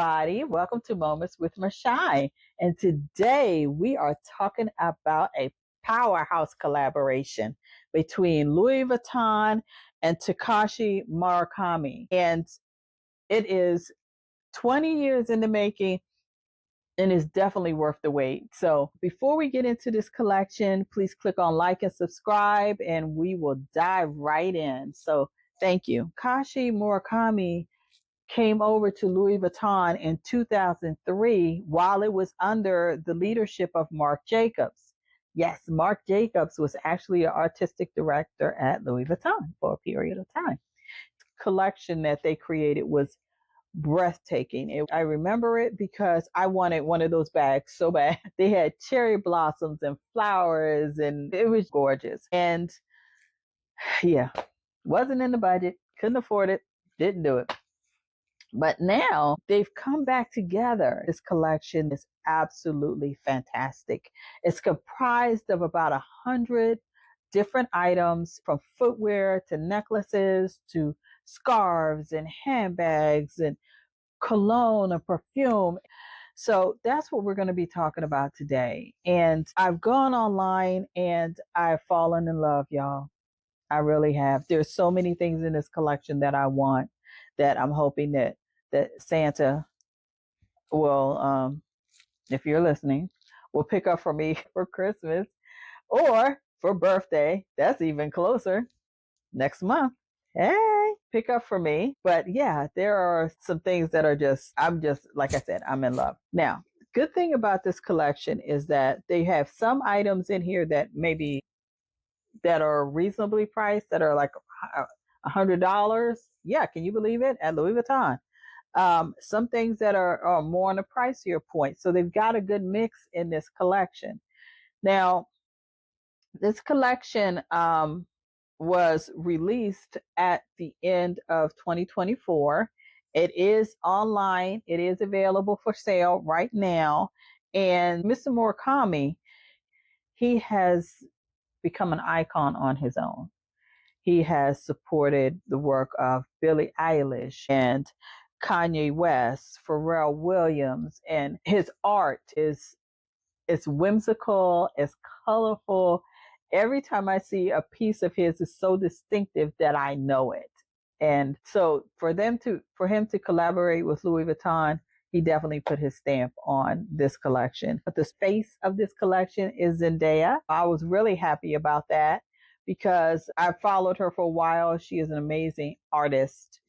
everybody. Welcome to Moments with Mashai. And today we are talking about a powerhouse collaboration between Louis Vuitton and Takashi Murakami. And it is 20 years in the making and is definitely worth the wait. So before we get into this collection, please click on like and subscribe and we will dive right in. So thank you. Takashi Murakami came over to Louis Vuitton in 2003 while it was under the leadership of Marc Jacobs. Yes, Marc Jacobs was actually an artistic director at Louis Vuitton for a period of time. The collection that they created was breathtaking. I remember it because I wanted one of those bags so bad. They had cherry blossoms and flowers and it was gorgeous. And yeah, wasn't in the budget, couldn't afford it, didn't do it. But now they've come back together. This collection is absolutely fantastic. It's comprised of about 100 different items, from footwear to necklaces to scarves and handbags and cologne and perfume. So that's what we're going to be talking about today. And I've gone online and I've fallen in love, y'all. I really have. There's so many things in this collection that I want, that I'm hoping that Santa will, if you're listening, will pick up for me for Christmas or for birthday. That's even closer, next month. Hey, pick up for me. But yeah, there are some things that are like I said, I'm in love. Now, good thing about this collection is that they have some items in here that are reasonably priced, that are like $100. Yeah, can you believe it? At Louis Vuitton. Some things that are more on the pricier point. So they've got a good mix in this collection. Now, this collection was released at the end of 2024. It is online. It is available for sale right now. And Mr. Murakami, he has become an icon on his own. He has supported the work of Billie Eilish and Kanye West, Pharrell Williams, and his art is whimsical, it's colorful. Every time I see a piece of his, it's so distinctive that I know it. And so for him to collaborate with Louis Vuitton, he definitely put his stamp on this collection. But the face of this collection is Zendaya. I was really happy about that because I've followed her for a while. She is an amazing artist.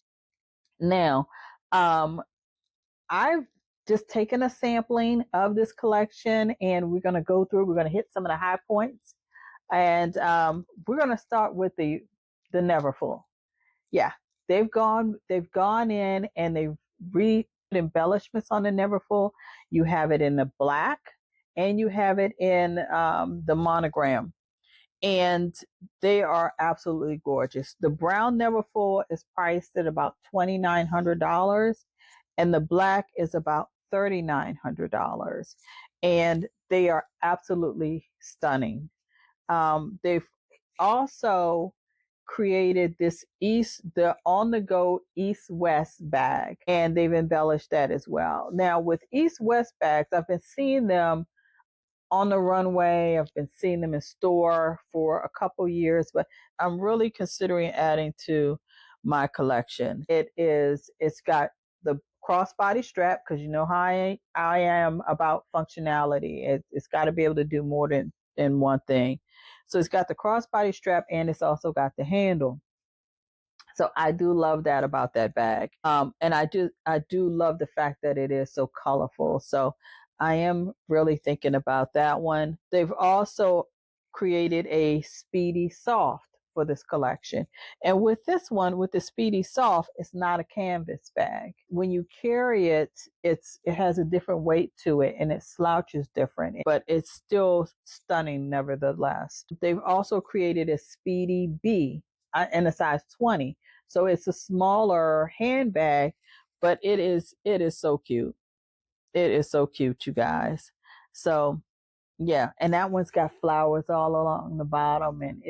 Now, I've just taken a sampling of this collection and we're going to go through, we're going to hit some of the high points. And we're going to start with the Neverfull. Yeah, they've gone in and they've embellishments on the Neverfull. You have it in the black and you have it in the monogram. And they are absolutely gorgeous. The brown Neverfull is priced at about $2,900 and the black is about $3,900. And they are absolutely stunning. They've also created the on-the-go East-West bag, and they've embellished that as well. Now, with East-West bags, I've been seeing them on the runway. I've been seeing them in store for a couple years, but I'm really considering adding to my collection. It's got the crossbody strap, because you know how I am about functionality. It's got to be able to do more than one thing. So it's got the crossbody strap and it's also got the handle. So I do love that about that bag. And I do love the fact that it is so colorful. So I am really thinking about that one. They've also created a Speedy Soft for this collection. And with this one, with the Speedy Soft, it's not a canvas bag. When you carry it, it has a different weight to it and it slouches different, but it's still stunning nevertheless. They've also created a Speedy B in a size 20. So it's a smaller handbag, but it is so cute. It is so cute, you guys. So yeah, and that one's got flowers all along the bottom, and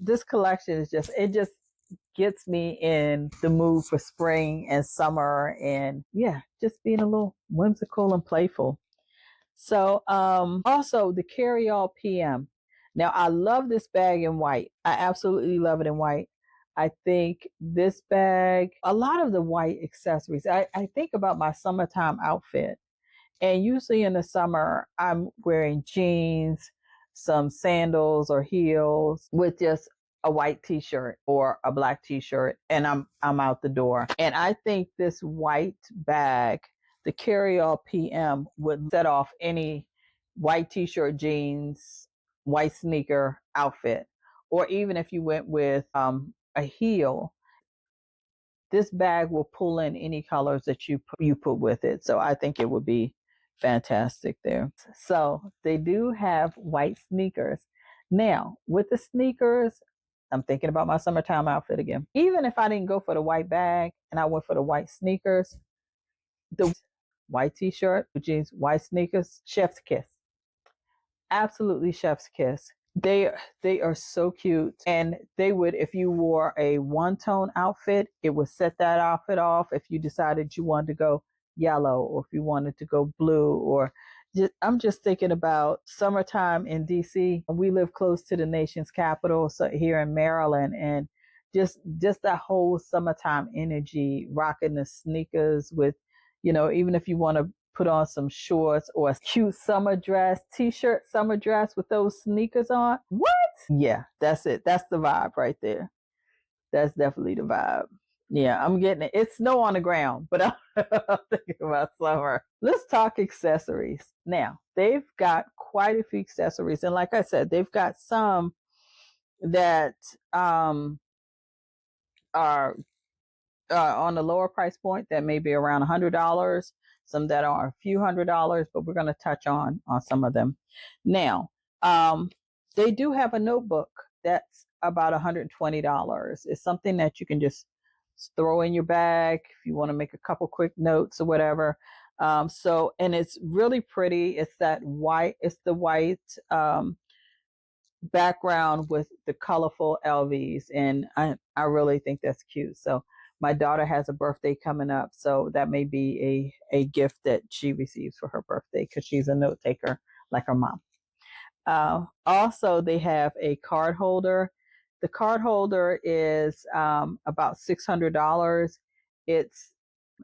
this collection is gets me in the mood for spring and summer, and yeah, just being a little whimsical and playful. So, also the Carry All PM. Now, I love this bag in white. I absolutely love it in white. I think this bag, a lot of the white accessories, I think about my summertime outfit. And usually in the summer, I'm wearing jeans, some sandals or heels with just a white t-shirt or a black t-shirt, and I'm out the door. And I think this white bag, the carry-all PM, would set off any white t-shirt, jeans, white sneaker outfit. Or even if you went with a heel, this bag will pull in any colors that you put with it. So I think it would be fantastic there. So they do have white sneakers. Now, with the sneakers, I'm thinking about my summertime outfit again. Even if I didn't go for the white bag and I went for the white sneakers, the white t-shirt, jeans, white sneakers, chef's kiss. Absolutely chef's kiss. They are so cute, and they would, if you wore a one tone outfit, it would set that outfit off. If you decided you wanted to go yellow, or if you wanted to go blue, or I'm just thinking about summertime in DC. We live close to the nation's capital, so here in Maryland, and just that whole summertime energy, rocking the sneakers with, even if you want to put on some shorts or a cute summer dress, t-shirt summer dress with those sneakers on. What? Yeah, that's it. That's the vibe right there. That's definitely the vibe. Yeah, I'm getting it. It's snow on the ground, but I'm thinking about summer. Let's talk accessories. Now, they've got quite a few accessories. And like I said, they've got some that are on the lower price point that may be around $100, some that are a few $100s, but we're going to touch on some of them. Now, they do have a notebook that's about $120. It's something that you can just throw in your bag if you want to make a couple quick notes or whatever. And it's really pretty. It's the white background with the colorful LVs, and I really think that's cute. So my daughter has a birthday coming up, so that may be a gift that she receives for her birthday because she's a note taker like her mom. Also, they have a card holder. The card holder is about $600. It's,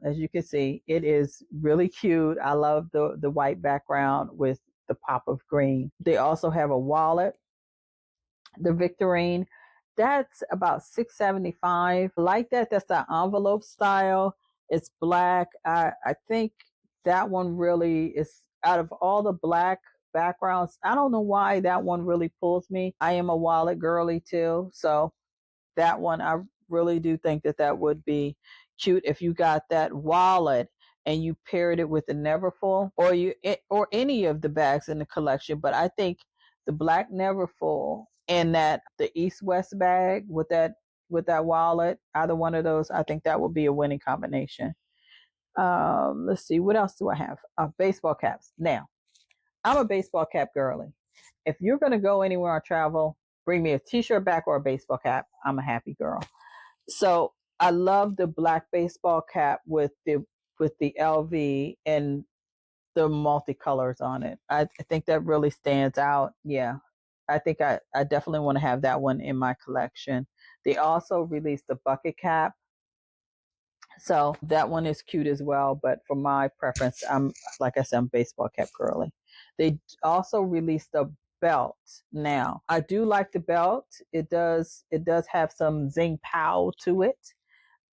as you can see, it is really cute. I love the white background with the pop of green. They also have a wallet, the Victorine. That's about $675. I like that. That's the envelope style. It's black. I think that one really is, out of all the black backgrounds, I don't know why that one really pulls me. I am a wallet girly too, so that one, I really do think that would be cute if you got that wallet and you paired it with the Neverfull, or any of the bags in the collection. But I think the black Neverfull and that the East West bag with that wallet, either one of those, I think that would be a winning combination. Let's see, what else do I have? Baseball caps. Now, I'm a baseball cap girly. If you're going to go anywhere or travel, bring me a t-shirt back or a baseball cap. I'm a happy girl. So I love the black baseball cap with the LV and the multicolors on it. I think that really stands out. Yeah. I think I definitely want to have that one in my collection. They also released the bucket cap. So that one is cute as well. But for my preference, like I said, I'm baseball cap girly. They also released a belt. Now, I do like the belt. It does have some zing pow to it.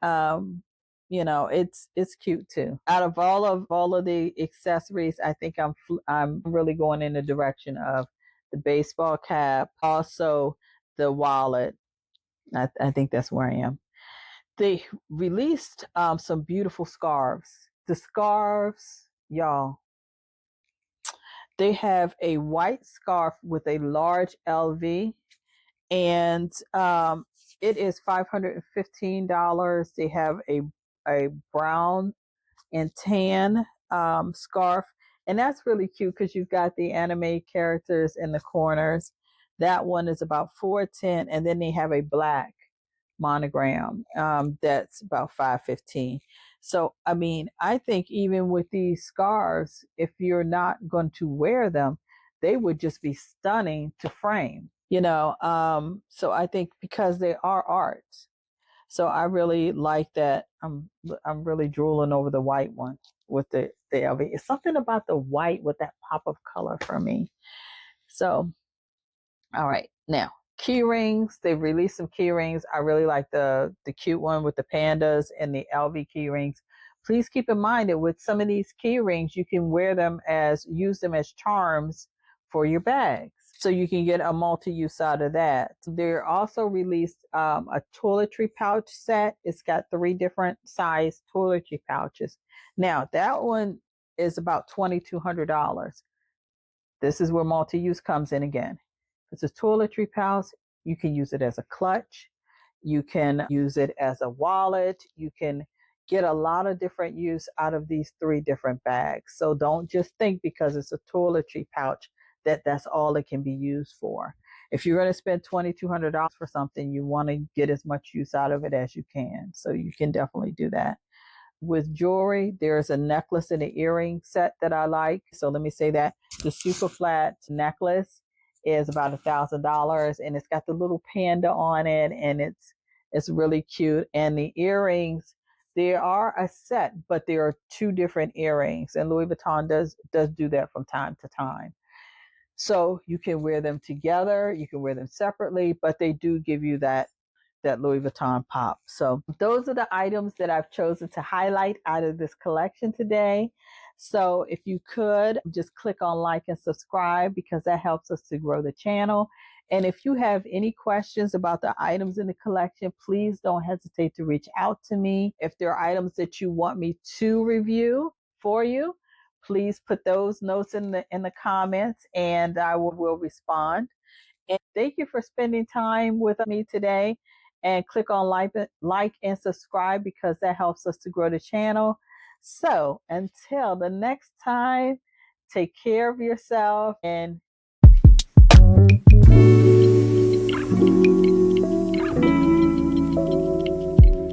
Um, it's cute too. Out of all of the accessories, I think I'm really going in the direction of the baseball cap, also the wallet. I think that's where I am. They released some beautiful scarves. The scarves, y'all, they have a white scarf with a large LV, and it is $515. They have a brown and tan scarf, and that's really cute because you've got the anime characters in the corners. That one is about $410, and then they have a black monogram. That's about 515. So I mean, I think even with these scarves, if you're not going to wear them, they would just be stunning to frame, you know. So I think because they are art, so I really like that. I'm really drooling over the white one with the LV. It's something about the white with that pop of color for me. So all right, now key rings. They've released some key rings. I really like the cute one with the pandas and the LV key rings. Please keep in mind that with some of these key rings, you can wear them as use them as charms for your bags. So you can get a multi-use out of that. They're also released a toiletry pouch set. It's got 3 different size toiletry pouches. Now that one is about $2,200. This is where multi-use comes in again. It's a toiletry pouch. You can use it as a clutch. You can use it as a wallet. You can get a lot of different use out of these 3 different bags. So don't just think because it's a toiletry pouch that that's all it can be used for. If you're going to spend $2,200 for something, you want to get as much use out of it as you can. So you can definitely do that. With jewelry, there's a necklace and an earring set that I like. So let me say that the super flat necklace is about $1,000 and it's got the little panda on it and it's really cute. And the earrings, they are a set, but there are 2 different earrings, and Louis Vuitton does do that from time to time. So you can wear them together, you can wear them separately, but they do give you that Louis Vuitton pop. So those are the items that I've chosen to highlight out of this collection today. So if you could just click on like and subscribe because that helps us to grow the channel. And if you have any questions about the items in the collection, please don't hesitate to reach out to me. If there are items that you want me to review for you, please put those notes in the comments and I will respond. And thank you for spending time with me today. And click on like and subscribe because that helps us to grow the channel. So until the next time, take care of yourself and